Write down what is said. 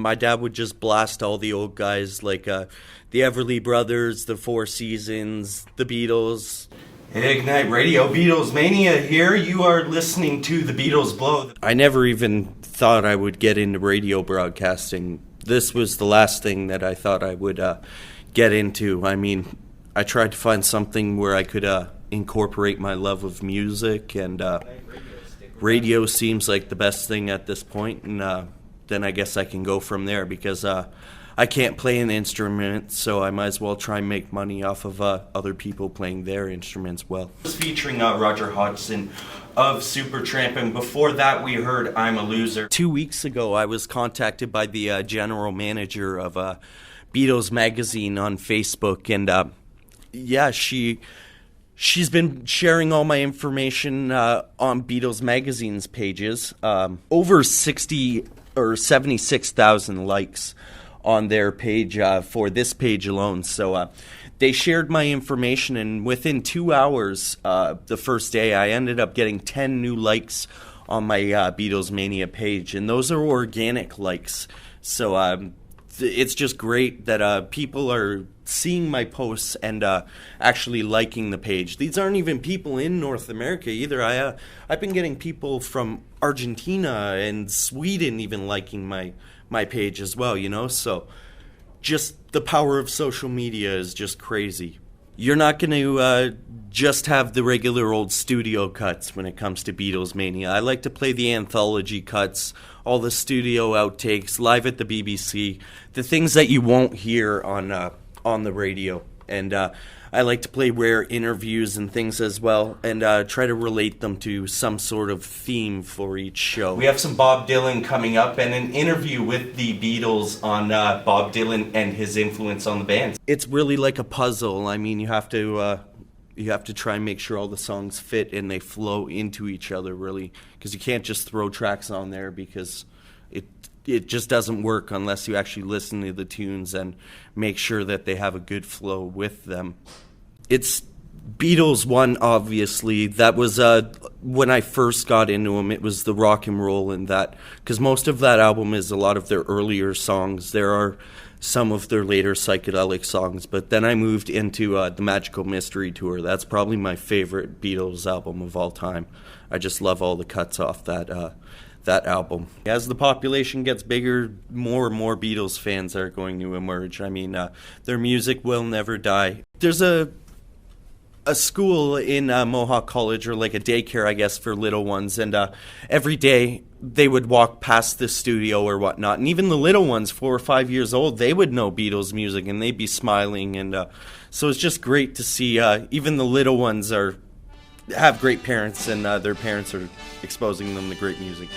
my dad would just blast all the old guys like the Everly Brothers, the Four Seasons, the Beatles. Ignite Radio, Beatlesmania here. You are listening to the Beatles Blow. I never even thought I would get into radio broadcasting. This was the last thing that I thought I would get into. I mean, I tried to find something where I could incorporate my love of music, and radio seems like the best thing at this point, and then I guess I can go from there, because I can't play an instrument, so I might as well try and make money off of other people playing their instruments well. It was featuring Roger Hodgson of Supertramp, and before that we heard I'm a Loser. 2 weeks ago I was contacted by the general manager of Beatles Magazine on Facebook, and she's been sharing all my information on Beatles Magazine's pages. Over 60 or 76,000 likes on their page for this page alone. So they shared my information, and within 2 hours, the first day, I ended up getting 10 new likes on my Beatlesmania page, and those are organic likes. So it's just great that people are seeing my posts and actually liking the page. These aren't even people in North America either. I've been getting people from Argentina and Sweden even liking my page as well, you know? So just the power of social media is just crazy. You're not going to just have the regular old studio cuts when it comes to Beatlesmania. I like to play the anthology cuts, all the studio outtakes, live at the BBC, the things that you won't hear on the radio. And I like to play rare interviews and things as well, and try to relate them to some sort of theme for each show. We have some Bob Dylan coming up, and an interview with the Beatles on Bob Dylan and his influence on the band. It's really like a puzzle. I mean, you have to try and make sure all the songs fit and they flow into each other, really, because you can't just throw tracks on there, because it just doesn't work unless you actually listen to the tunes and make sure that they have a good flow with them. It's Beatles 1, obviously. That was when I first got into them. It was the rock and roll and that, because most of that album is a lot of their earlier songs. There are some of their later psychedelic songs, but then I moved into the Magical Mystery Tour. That's probably my favorite Beatles album of all time. I just love all the cuts off that album. As the population gets bigger, more and more Beatles fans are going to emerge. I mean, their music will never die. There's a school in Mohawk College, or like a daycare, I guess, for little ones, and every day they would walk past the studio or whatnot, and even the little ones, 4 or 5 years old, they would know Beatles music, and they'd be smiling, and so it's just great to see even the little ones have great parents, and their parents are exposing them to great music.